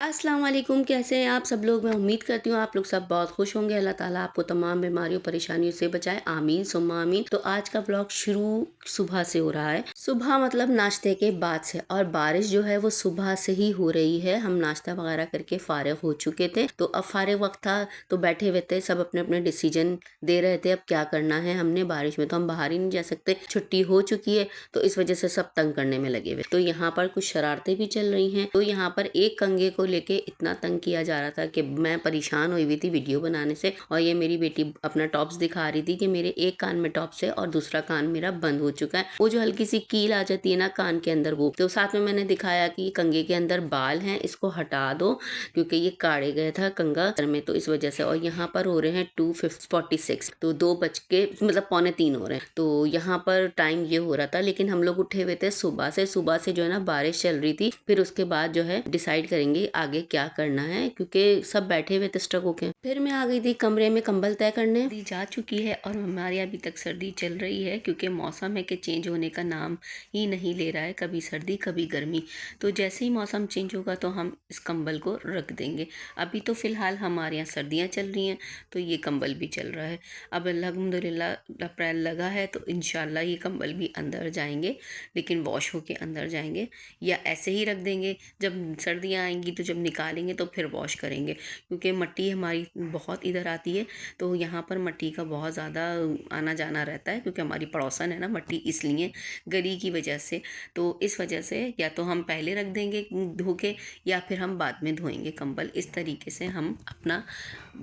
अस्सलाम वालेकुम, कैसे हैं आप सब लोग। मैं उम्मीद करती हूँ आप लोग सब बहुत खुश होंगे। अल्लाह ताला आपको तमाम बीमारियों परेशानियों से बचाए, आमीन सुम्मा आमीन। तो आज का व्लॉग शुरू सुबह से हो रहा है। सुबह मतलब नाश्ते के बाद से, और बारिश जो है वो सुबह से ही हो रही है। हम नाश्ता वगैरह करके फारिग हो चुके थे, तो अब फारिग वक्त था तो बैठे हुए थे, सब अपने अपने डिसीजन दे रहे थे अब क्या करना है। हमने बारिश में तो हम बाहर ही नहीं जा सकते, छुट्टी हो चुकी है तो इस वजह से सब तंग करने में लगे हुए। तो यहाँ पर कुछ शरारतें भी चल रही हैं। तो यहाँ पर एक कंगे को लेके इतना तंग किया जा रहा था कि मैं परेशान हुई हुई थी वीडियो बनाने से। और ये मेरी बेटी अपना टॉप्स दिखा रही थी कि मेरे एक कान में टॉप्स है और दूसरा कान मेरा बंद हो चुका है। वो जो हल्की सी कील आ जाती है ना कान के अंदर, वो तो साथ में मैंने दिखाया कि कंगे के अंदर बाल हैं, इसको हटा दो क्योंकि ये काढ़े गया था कंगा में, तो इस वजह से। और यहाँ पर हो रहे हैं 2:46, तो 2 बज के मतलब पौने 3 हो रहे हैं। तो यहाँ पर टाइम ये हो रहा था, लेकिन हम लोग उठे हुए थे सुबह से। सुबह से जो है ना बारिश चल रही थी। फिर उसके बाद जो है डिसाइड करेंगे आगे क्या करना है, क्योंकि सब बैठे हुए थे स्टक होके। फिर मैं आ गई थी कमरे में कंबल तय करने। सर्दी जा चुकी है और हमारे अभी तक सर्दी चल रही है, क्योंकि मौसम है कि चेंज होने का नाम ही नहीं ले रहा है, कभी सर्दी कभी गर्मी। तो जैसे ही मौसम चेंज होगा तो हम इस कंबल को रख देंगे। अभी तो फिलहाल हमारे यहाँ सर्दियाँ चल रही हैं तो ये कंबल भी चल रहा है। अब अल्हम्दुलिल्लाह अप्रैल लगा है तो इंशाल्लाह ये कंबल भी अंदर जाएंगे, लेकिन वॉश होके अंदर जाएंगे, या ऐसे ही रख देंगे। जब सर्दियाँ आएंगी तो जब निकालेंगे तो फिर वॉश करेंगे, क्योंकि मिट्टी हमारी बहुत इधर आती है। तो यहाँ पर मिट्टी का बहुत ज़्यादा आना जाना रहता है, क्योंकि हमारी पड़ोसन है ना मिट्टी, इसलिए गली की वजह से। तो इस वजह से या तो हम पहले रख देंगे धो के, या फिर हम बाद में धोएंगे कंबल। इस तरीके से हम अपना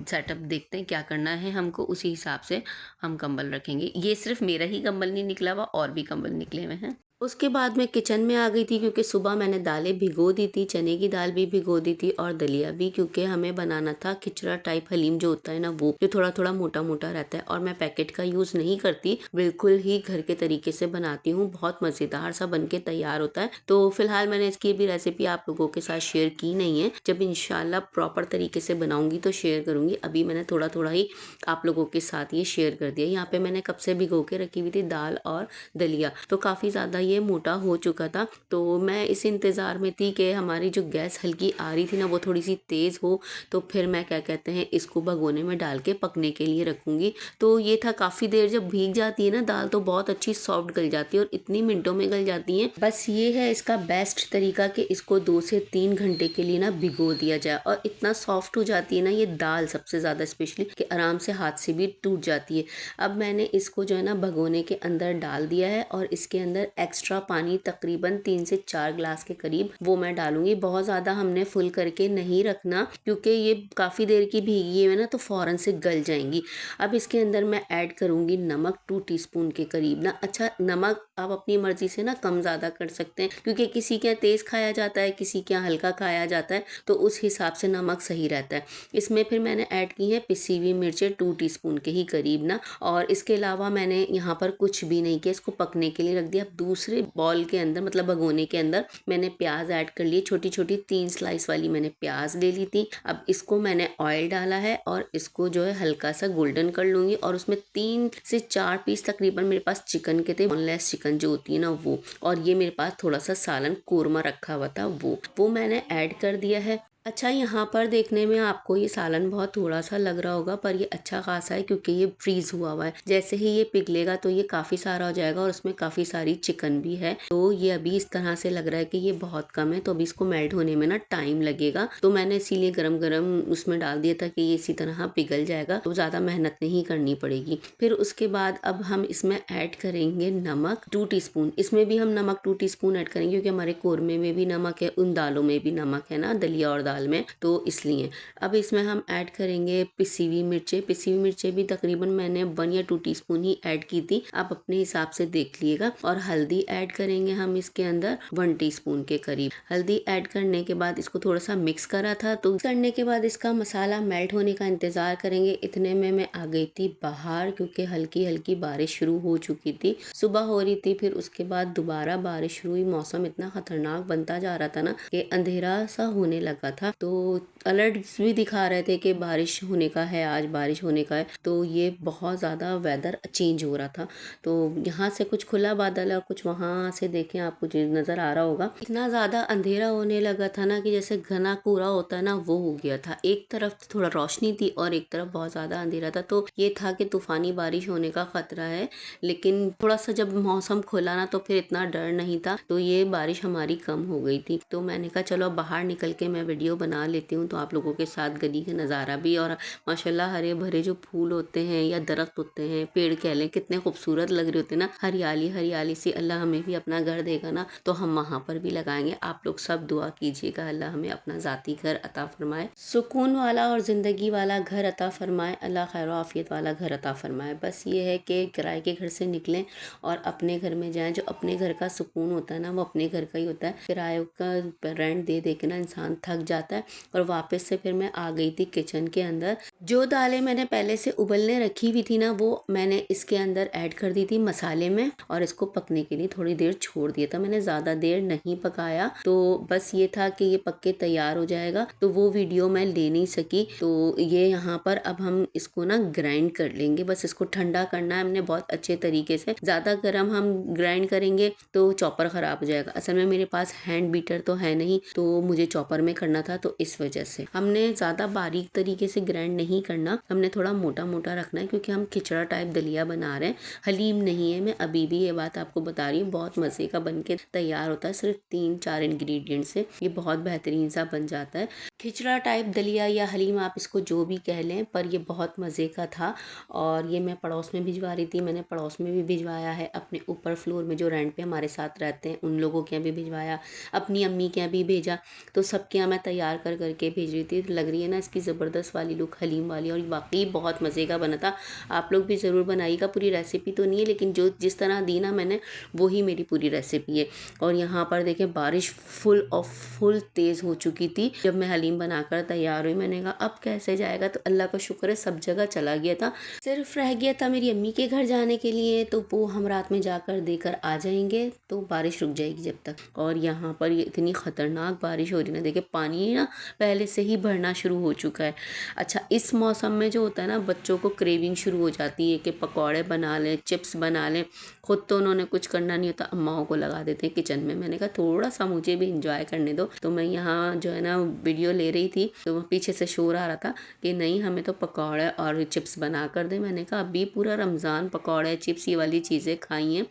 सेटअप देखते हैं क्या करना है हमको, उसी हिसाब से हम कंबल रखेंगे। ये सिर्फ मेरा ही कंबल नहीं निकला हुआ, और भी कंबल निकले हुए हैं। उसके बाद मैं किचन में आ गई थी, क्योंकि सुबह मैंने दालें भिगो दी थी, चने की दाल भी भिगो दी थी और दलिया भी, क्योंकि हमें बनाना था खिचड़ा टाइप हलीम जो होता है ना, वो जो थोड़ा थोड़ा मोटा मोटा रहता है। और मैं पैकेट का यूज़ नहीं करती, बिल्कुल ही घर के तरीके से बनाती हूँ, बहुत मज़ेदार सा बन के तैयार होता है। तो फिलहाल मैंने इसकी भी रेसिपी आप लोगों के साथ शेयर की नहीं है, जब इंशाल्लाह प्रॉपर तरीके से बनाऊंगी तो शेयर करूंगी। अभी मैंने थोड़ा थोड़ा ही आप लोगों के साथ ये शेयर कर दिया। यहाँ पे मैंने कब से भिगो के रखी हुई थी दाल और दलिया, तो काफ़ी ज़्यादा ये मोटा हो चुका था। तो मैं इस इंतज़ार में थी कि हमारी जो गैस हल्की आ रही थी ना वो थोड़ी सी तेज़ हो, तो फिर मैं क्या कहते हैं इसको भगोने में डाल के पकने के लिए रखूँगी। तो ये था, काफ़ी देर जब भीग जाती है ना दाल तो बहुत अच्छी सॉफ्ट गल जाती है, और इतनी मिनटों में गल जाती हैं। बस ये है इसका बेस्ट तरीका कि इसको 2 से 3 घंटे के लिए ना भिगो दिया जाए, और इतना सॉफ्ट हो जाती है ना ये दाल, सबसे ज़्यादा स्पेशली कि आराम से हाथ से भी टूट जाती है। अब मैंने इसको जो है ना भगोने के अंदर डाल दिया है, और इसके अंदर एक्स्ट्रा पानी तकरीबन 3 से 4 गिलास के करीब वो मैं डालूंगी। बहुत ज़्यादा हमने फुल करके नहीं रखना, क्योंकि ये काफ़ी देर की भीगी है ना तो फ़ौरन से गल जाएंगी। अब इसके अंदर मैं ऐड करूँगी नमक 2 टीस्पून के करीब ना। अच्छा, नमक आप अपनी मर्ज़ी से ना कम ज़्यादा कर सकते हैं, क्योंकि किसी के यहाँ तेज़ खाया जाता है, किसी के यहाँ हल्का खाया जाता है, तो उस हिसाब से नमक सही रहता है। इसमें फिर मैंने ऐड की है पिसी हुई मिर्चें 2 टीस्पून के ही करीब ना। और इसके अलावा मैंने यहाँ पर कुछ भी नहीं किया, इसको पकने के लिए रख दिया। अब दूसरे बॉल के अंदर मतलब भगोने के अंदर मैंने प्याज ऐड कर लिए, छोटी छोटी 3 स्लाइस वाली मैंने प्याज ले ली थी। अब इसको मैंने ऑयल डाला है और इसको जो है हल्का सा गोल्डन कर लूँगी, और उसमें 3 से 4 पीस तकरीबन मेरे पास चिकन के थे, बोनलेस चिकन जो होती है ना वो, और ये मेरे पास थोड़ा सा सालन कोरमा रखा हुआ था, वो मैंने ऐड कर दिया है। अच्छा, यहाँ पर देखने में आपको ये सालन बहुत थोड़ा सा लग रहा होगा, पर ये अच्छा खासा है, क्योंकि ये फ्रीज हुआ हुआ है। जैसे ही ये पिघलेगा तो ये काफ़ी सारा हो जाएगा, और उसमें काफ़ी सारी चिकन भी है। तो ये अभी इस तरह से लग रहा है कि ये बहुत कम है, तो अभी इसको मेल्ट होने में ना टाइम लगेगा। तो मैंने इसीलिए गरम गरम उसमें डाल दिया था कि ये इसी तरह पिघल जाएगा, तो ज़्यादा मेहनत नहीं करनी पड़ेगी। फिर उसके बाद अब हम इसमें ऐड करेंगे नमक 2 टीस्पून। इसमें भी हम नमक 2 टीस्पून ऐड करेंगे, क्योंकि हमारे कोरमे में भी नमक है, उन दालों में भी नमक है ना, दलिया और दाल में, तो इसलिए। अब इसमें हम ऐड करेंगे पिसी हुई मिर्चें। पिसी हुई मिर्चें भी तकरीबन मैंने 1 या 2 टीस्पून ही ऐड की थी, आप अपने हिसाब से देख लीजिएगा। और हल्दी ऐड करेंगे हम इसके अंदर 1 टीस्पून के करीब। हल्दी ऐड करने के बाद इसको थोड़ा सा मिक्स करा था, तो करने के बाद इसका मसाला मेल्ट होने का इंतजार करेंगे। इतने में मैं आ गई थी बाहर, क्योंकि हल्की हल्की बारिश शुरू हो चुकी थी, सुबह हो रही थी, फिर उसके बाद दोबारा बारिश शुरू हुई। मौसम इतना खतरनाक बनता जा रहा था ना कि अंधेरा सा होने लगा था। था, तो अलर्ट्स भी दिखा रहे थे कि बारिश होने का है, आज बारिश होने का है। तो ये बहुत ज़्यादा वेदर चेंज हो रहा था। तो यहाँ से कुछ खुला बादल है और कुछ वहाँ से देखें आपको जो नज़र आ रहा होगा, इतना ज़्यादा अंधेरा होने लगा था ना कि जैसे घना कोहरा होता है ना, वो हो गया था। एक तरफ थोड़ा रोशनी थी और एक तरफ बहुत ज़्यादा अंधेरा था। तो ये था कि तूफ़ानी बारिश होने का ख़तरा है, लेकिन थोड़ा सा जब मौसम खुला ना तो फिर इतना डर नहीं था। तो ये बारिश हमारी कम हो गई थी। तो मैंने कहा चलो बाहर निकल के मैं वीडियो बना लेती हूँ, तो आप लोगों के साथ गली का नज़ारा भी, और माशाल्लाह हरे भरे जो फूल होते हैं या दरख्त होते हैं, पेड़ कह लें, कितने खूबसूरत लग रहे होते हैं ना, हरियाली हरियाली सी। अल्लाह हमें भी अपना घर देगा ना तो हम वहाँ पर भी लगाएंगे। आप लोग सब दुआ कीजिएगा, अल्लाह हमें अपना ज़ाती घर अता फरमाए, सुकून वाला और ज़िंदगी वाला घर अता फरमाए, अल्लाह खैर आफियत वाला घर अता फरमाए। बस ये है कि किराए के घर से निकलें और अपने घर में जाएं। जो अपने घर का सुकून होता है ना, वो अपने घर का ही होता है। किराए का रेंट दे दे के ना इंसान थक जाता है। और वापस से फिर मैं आ गई थी किचन के अंदर। जो दालें मैंने पहले से उबलने रखी हुई थी ना, वो मैंने इसके अंदर ऐड कर दी थी मसाले में, और इसको पकने के लिए थोड़ी देर छोड़ दिया था। मैंने ज़्यादा देर नहीं पकाया, तो बस ये था कि ये पक के तैयार हो जाएगा, तो वो वीडियो मैं ले नहीं सकी। तो ये यहाँ पर अब हम इसको ना ग्राइंड कर लेंगे। बस इसको ठंडा करना है हमने बहुत अच्छे तरीके से। ज़्यादा गर्म हम ग्राइंड करेंगे तो चॉपर ख़राब हो जाएगा। असल में मेरे पास हैंड बीटर तो है नहीं, तो मुझे चॉपर में करना था, तो इस वजह से हमने ज़्यादा बारीक तरीके से ग्राइंड नहीं करना, हमने थोड़ा मोटा मोटा रखना है, क्योंकि हम खिचड़ा टाइप दलिया बना रहे हैं, हलीम नहीं है। मैं अभी भी ये बात आपको बता रही हूँ, बहुत मज़े का बन के तैयार होता है। सिर्फ 3-4 इंग्रेडिएंट से ये बहुत बेहतरीन सा बन जाता है। खिचड़ा टाइप दलिया या हलीम, आप इसको जो भी कह लें, पर ये बहुत मज़े का था। और ये मैं पड़ोस में भिजवा रही थी, मैंने पड़ोस में भी भिजवाया है, अपने ऊपर फ्लोर में जो रेंट पे हमारे साथ रहते हैं उन लोगों के यहाँ भी भिजवाया, अपनी अम्मी के यहाँ भी भेजा। तो सबके यहाँ मैं तैयार कर करके भेज रही थी। लग रही है ना इसकी ज़बरदस्त वाली लुक हलीम वाली, और वाकई बहुत मज़े का बना था। आप लोग भी ज़रूर बनाइएगा। पूरी रेसिपी तो नहीं है, लेकिन जो जिस तरह दी ना मैंने, वही मेरी पूरी रेसिपी है। और यहाँ पर देखें बारिश फुल तेज़ हो चुकी थी जब मैं हलीम बनाकर तैयार हुई। मैंने कहा अब कैसे जाएगा, तो अल्लाह का शुक्र है सब जगह चला गया था। सिर्फ रह गया था मेरी अम्मी के घर जाने के लिए, तो वो हम रात में जाकर देकर आ जाएंगे, तो बारिश रुक जाएगी जब तक। और यहाँ पर ये इतनी ख़तरनाक बारिश हो रही ना, देखिए पानी ना पहले से ही भरना शुरू हो चुका है। अच्छा, इस मौसम में जो होता है ना, बच्चों को क्रेविंग शुरू हो जाती है कि पकौड़े बना लें, चिप्स बना लें। खुद तो उन्होंने कुछ करना नहीं होता, अम्माओं को लगा देते हैं किचन में। मैंने कहा थोड़ा सा मुझे भी इंजॉय करने दो। तो मैं यहाँ जो है ना वीडियो ले रही थी, तो पीछे से शोर आ रहा था कि नहीं हमें तो पकौड़े और चिप्स बना कर दे। मैंने कहा अभी पूरा रमज़ान पकौड़े चिप्स ये वाली चीज़ें खाई हैं,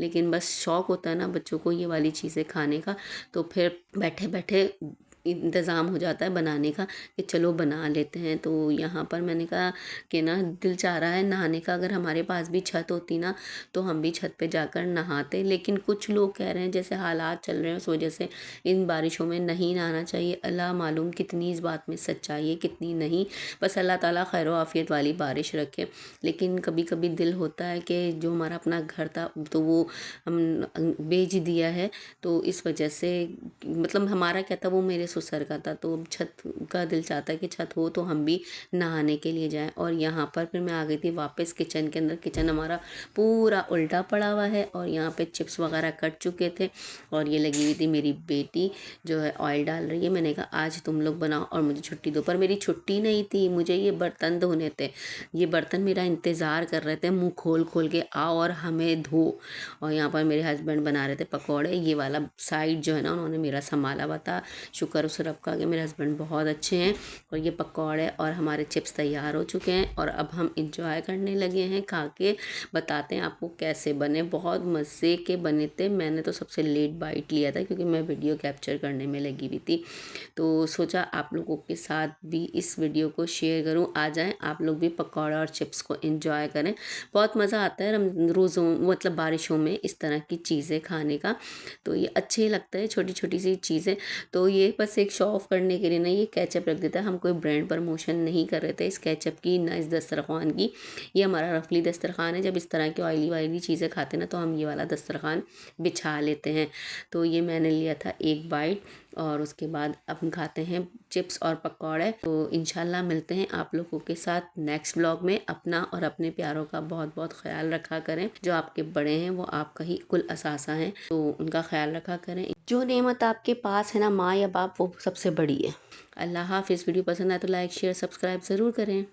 लेकिन बस शौक़ होता है ना बच्चों को ये वाली चीज़ें खाने का, तो फिर बैठे बैठे इंतज़ाम हो जाता है बनाने का कि चलो बना लेते हैं। तो यहाँ पर मैंने कहा कि ना दिल चाह रहा है नहाने का। अगर हमारे पास भी छत होती ना, तो हम भी छत पे जाकर नहाते, लेकिन कुछ लोग कह रहे हैं जैसे हालात चल रहे हैं उस वजह से इन बारिशों में नहीं नहाना चाहिए। अल्लाह मालूम कितनी इस बात में सच्चाई है कितनी नहीं। बस अल्लाह ताला खैर आफियत वाली बारिश रखे। लेकिन कभी कभी दिल होता है कि जो हमारा अपना घर था तो वो हम बेच दिया है, तो इस वजह से मतलब हमारा क्या था, वो मेरे ससुर का था, तो छत का दिल चाहता है कि छत हो तो हम भी नहाने के लिए जाएं। और यहाँ पर फिर मैं आ गई थी वापस किचन के अंदर। किचन हमारा पूरा उल्टा पड़ा हुआ है और यहाँ पे चिप्स वगैरह कट चुके थे, और ये लगी हुई थी मेरी बेटी जो है ऑयल डाल रही है। मैंने कहा आज तुम लोग बनाओ और मुझे छुट्टी दो, पर मेरी छुट्टी नहीं थी, मुझे ये बर्तन धोने थे। ये बर्तन मेरा इंतज़ार कर रहे थे मुँह खोल खोल के, आओ और हमें धो। और यहाँ पर मेरे हस्बैंड बना रहे थे पकौड़े। ये वाला साइड जो है ना उन्होंने मेरा संभाला हुआ था। शुक्र उस रब का कि मेरे हस्बैंड बहुत अच्छे हैं। और ये पकौड़े और हमारे चिप्स तैयार हो चुके हैं, और अब हम इंजॉय करने लगे हैं। खा के बताते हैं आपको कैसे बने। बहुत मज़े के बने थे। मैंने तो सबसे लेट बाइट लिया था क्योंकि मैं वीडियो कैप्चर करने में लगी हुई थी, तो सोचा आप लोगों के साथ भी इस वीडियो को शेयर करूं। आ जाएं आप लोग भी पकौड़ा और चिप्स को एंजॉय करें। बहुत मज़ा आता है रोज़ों मतलब बारिशों में इस तरह की चीज़ें खाने का, तो ये अच्छे लगता है छोटी छोटी सी चीज़ें। तो ये बस एक शो ऑफ करने के लिए ना ये केचप रख देता है। हम कोई ब्रांड प्रमोशन नहीं कर रहे थे इस केचप की ना इस दस्तरखान की। ये हमारा रफली दस्तरखान है। जब इस तरह की ऑयली वायली चीज़ें खाते ना तो हम ये वाला दस्तरखान बिछा लेते हैं। तो ये मैंने लिया था एक बाइट, और उसके बाद अपन खाते हैं चिप्स और पकौड़े। तो इंशाल्लाह मिलते हैं आप लोगों के साथ नेक्स्ट ब्लॉग में। अपना और अपने प्यारों का बहुत बहुत ख्याल रखा करें। जो आपके बड़े हैं वो आपका ही कुल असासा हैं, तो उनका ख्याल रखा करें। जो नेमत आपके पास है ना माँ या बाप, वो सबसे बड़ी है। अल्लाह हाफिज़। वीडियो पसंद आए तो लाइक शेयर सब्सक्राइब ज़रूर करें।